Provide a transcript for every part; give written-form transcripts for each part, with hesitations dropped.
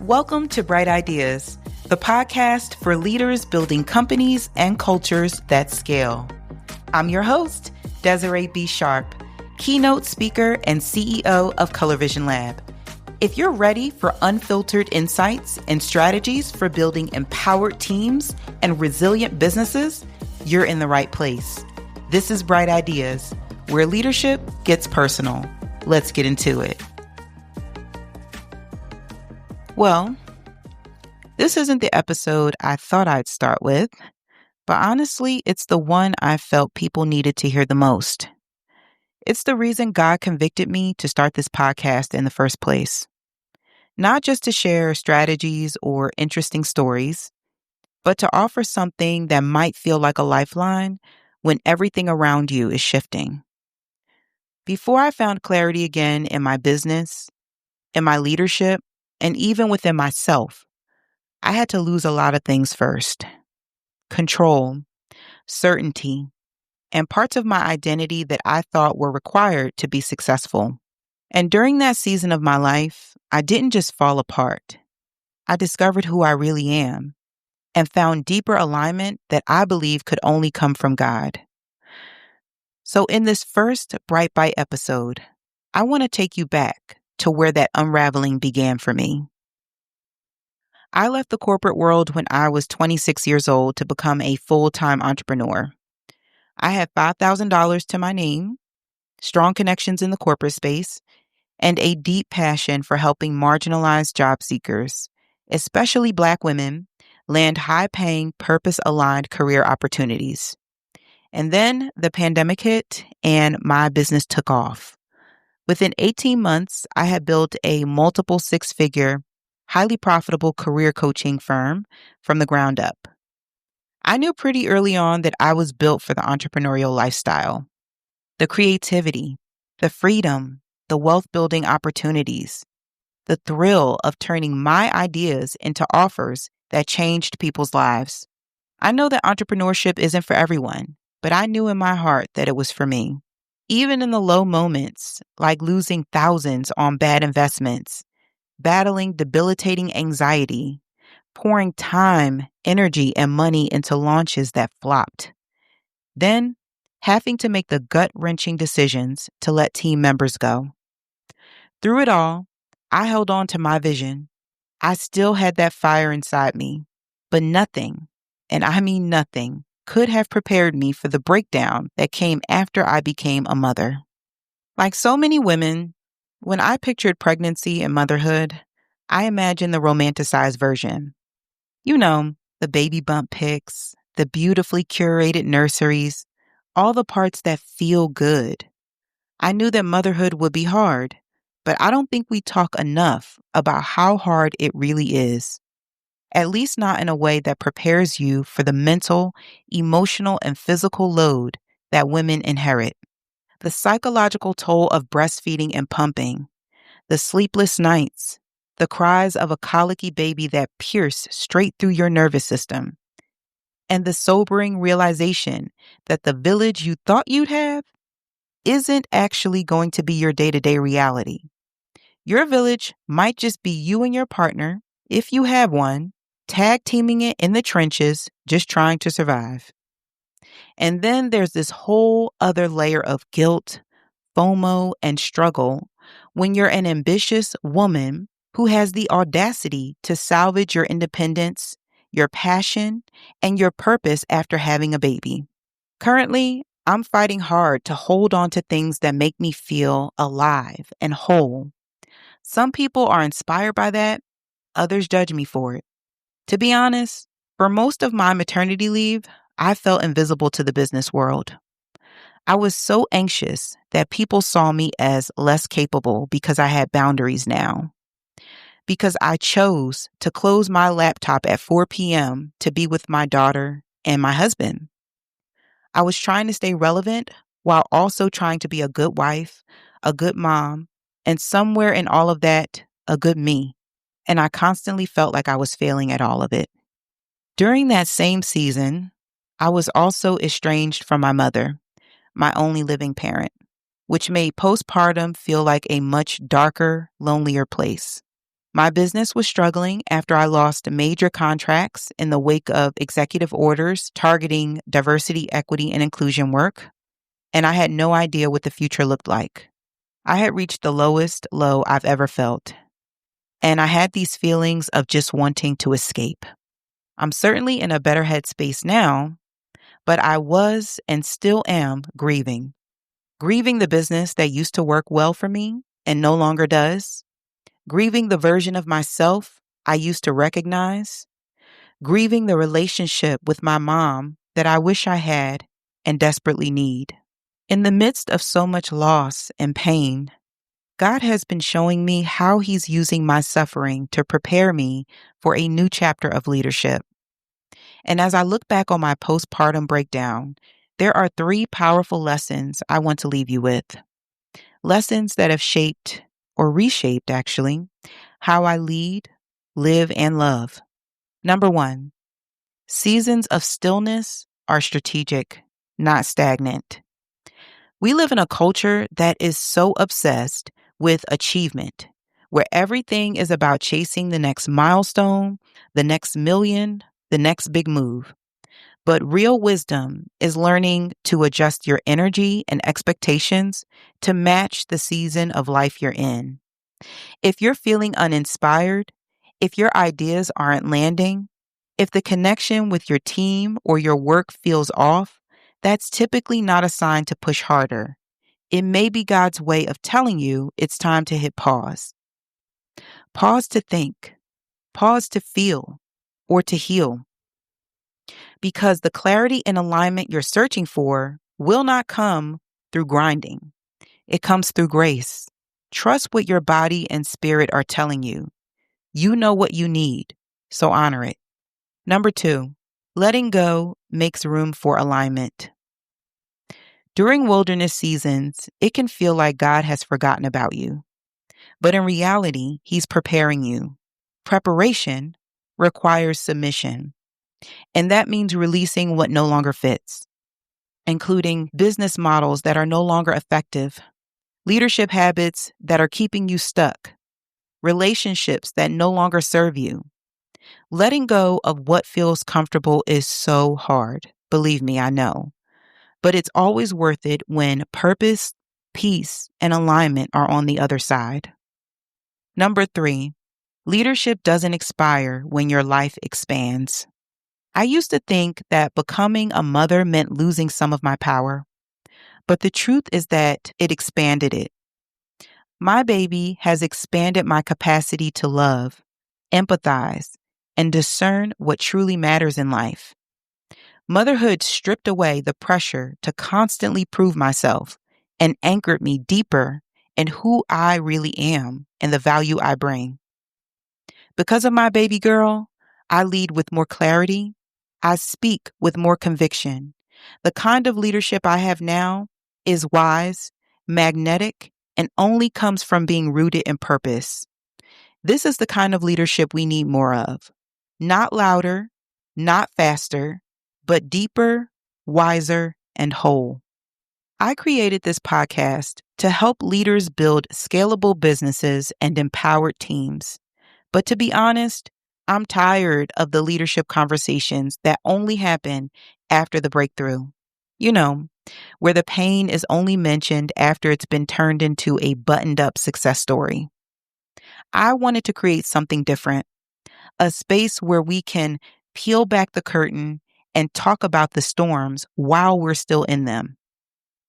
Welcome to Bright Ideas, the podcast for leaders building companies and cultures that scale. I'm your host, Desiree B-Sharpe, keynote speaker and CEO of Color Vision Lab. If you're ready for unfiltered insights and strategies for building empowered teams and resilient businesses, you're in the right place. This is Bright Ideas, where leadership gets personal. Let's get into it. Well, this isn't the episode I thought I'd start with, but honestly, it's the one I felt people needed to hear the most. It's the reason God convicted me to start this podcast in the first place. Not just to share strategies or interesting stories, but to offer something that might feel like a lifeline when everything around you is shifting. Before I found clarity again in my business, in my leadership, and even within myself, I had to lose a lot of things first. Control, certainty, and parts of my identity that I thought were required to be successful. And during that season of my life, I didn't just fall apart. I discovered who I really am and found deeper alignment that I believe could only come from God. So in this first Bright Bite episode, I want to take you back to where that unraveling began for me. I left the corporate world when I was 26 years old to become a full-time entrepreneur. I had $5,000 to my name, strong connections in the corporate space, and a deep passion for helping marginalized job seekers, especially Black women, land high-paying, purpose-aligned career opportunities. And then the pandemic hit and my business took off. Within 18 months, I had built a multiple six-figure, highly profitable career coaching firm from the ground up. I knew pretty early on that I was built for the entrepreneurial lifestyle. The creativity, the freedom, the wealth-building opportunities, the thrill of turning my ideas into offers that changed people's lives. I know that entrepreneurship isn't for everyone, but I knew in my heart that it was for me. Even in the low moments, like losing thousands on bad investments, battling debilitating anxiety, pouring time, energy, and money into launches that flopped. Then, having to make the gut-wrenching decisions to let team members go. Through it all, I held on to my vision. I still had that fire inside me, but nothing, and I mean nothing, could have prepared me for the breakdown that came after I became a mother. Like so many women, when I pictured pregnancy and motherhood, I imagined the romanticized version. You know, the baby bump pics, the beautifully curated nurseries, all the parts that feel good. I knew that motherhood would be hard, but I don't think we talk enough about how hard it really is. At least not in a way that prepares you for the mental, emotional, and physical load that women inherit. The psychological toll of breastfeeding and pumping, the sleepless nights, the cries of a colicky baby that pierce straight through your nervous system, and the sobering realization that the village you thought you'd have isn't actually going to be your day-to-day reality. Your village might just be you and your partner, if you have one, tag teaming it in the trenches, just trying to survive. And then there's this whole other layer of guilt, FOMO, and struggle when you're an ambitious woman who has the audacity to salvage your independence, your passion, and your purpose after having a baby. Currently, I'm fighting hard to hold on to things that make me feel alive and whole. Some people are inspired by that, others judge me for it. To be honest, for most of my maternity leave, I felt invisible to the business world. I was so anxious that people saw me as less capable because I had boundaries now. Because I chose to close my laptop at 4 p.m. to be with my daughter and my husband. I was trying to stay relevant while also trying to be a good wife, a good mom, and somewhere in all of that, a good me. And I constantly felt like I was failing at all of it. During that same season, I was also estranged from my mother, my only living parent, which made postpartum feel like a much darker, lonelier place. My business was struggling after I lost major contracts in the wake of executive orders targeting diversity, equity, and inclusion work, and I had no idea what the future looked like. I had reached the lowest low I've ever felt, and I had these feelings of just wanting to escape. I'm certainly in a better headspace now, but I was and still am grieving. Grieving the business that used to work well for me and no longer does. Grieving the version of myself I used to recognize. Grieving the relationship with my mom that I wish I had and desperately need. In the midst of so much loss and pain, God has been showing me how He's using my suffering to prepare me for a new chapter of leadership. And as I look back on my postpartum breakdown, there are 3 powerful lessons I want to leave you with. Lessons that have shaped, or reshaped actually, how I lead, live, and love. Number 1, seasons of stillness are strategic, not stagnant. We live in a culture that is so obsessed with achievement, where everything is about chasing the next milestone, the next million, the next big move. But real wisdom is learning to adjust your energy and expectations to match the season of life you're in. If you're feeling uninspired, if your ideas aren't landing, if the connection with your team or your work feels off, that's typically not a sign to push harder. It may be God's way of telling you it's time to hit pause. Pause to think, pause to feel, or to heal. Because the clarity and alignment you're searching for will not come through grinding. It comes through grace. Trust what your body and spirit are telling you. You know what you need, so honor it. Number 2, letting go makes room for alignment. During wilderness seasons, it can feel like God has forgotten about you. But in reality, He's preparing you. Preparation requires submission. And that means releasing what no longer fits, including business models that are no longer effective, leadership habits that are keeping you stuck, relationships that no longer serve you. Letting go of what feels comfortable is so hard. Believe me, I know. But it's always worth it when purpose, peace, and alignment are on the other side. Number 3, leadership doesn't expire when your life expands. I used to think that becoming a mother meant losing some of my power, but the truth is that it expanded it. My baby has expanded my capacity to love, empathize, and discern what truly matters in life. Motherhood stripped away the pressure to constantly prove myself and anchored me deeper in who I really am and the value I bring. Because of my baby girl, I lead with more clarity. I speak with more conviction. The kind of leadership I have now is wise, magnetic, and only comes from being rooted in purpose. This is the kind of leadership we need more of. Not louder, not faster, but deeper, wiser, and whole. I created this podcast to help leaders build scalable businesses and empowered teams. But to be honest, I'm tired of the leadership conversations that only happen after the breakthrough. You know, where the pain is only mentioned after it's been turned into a buttoned up success story. I wanted to create something different, a space where we can peel back the curtain and talk about the storms while we're still in them.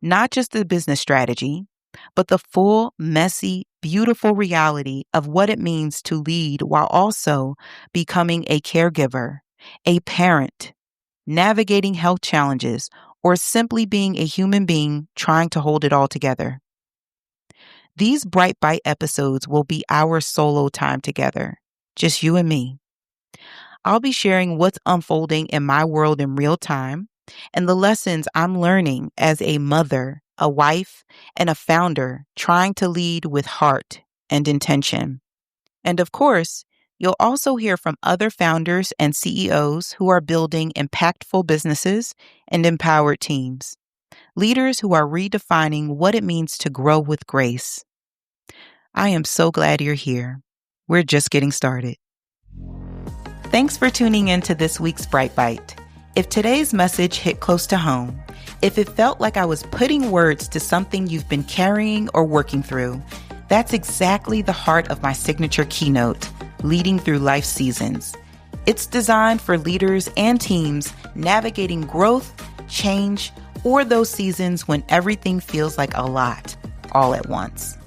Not just the business strategy, but the full, messy, beautiful reality of what it means to lead while also becoming a caregiver, a parent, navigating health challenges, or simply being a human being trying to hold it all together. These Bright Bite episodes will be our solo time together, just you and me. I'll be sharing what's unfolding in my world in real time and the lessons I'm learning as a mother, a wife, and a founder trying to lead with heart and intention. And of course, you'll also hear from other founders and CEOs who are building impactful businesses and empowered teams, leaders who are redefining what it means to grow with grace. I am so glad you're here. We're just getting started. Thanks for tuning in to this week's Bright Bite. If today's message hit close to home, if it felt like I was putting words to something you've been carrying or working through, that's exactly the heart of my signature keynote, Leading Through Life Seasons. It's designed for leaders and teams navigating growth, change, or those seasons when everything feels like a lot all at once.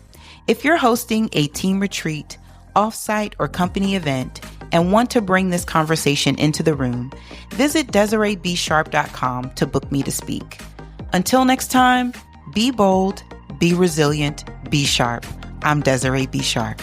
If you're hosting a team retreat, offsite, or company event and want to bring this conversation into the room, visit DesireeBsharpe.com to book me to speak. Until next time, be bold, be resilient, be sharp. I'm Desiree B. Sharpe.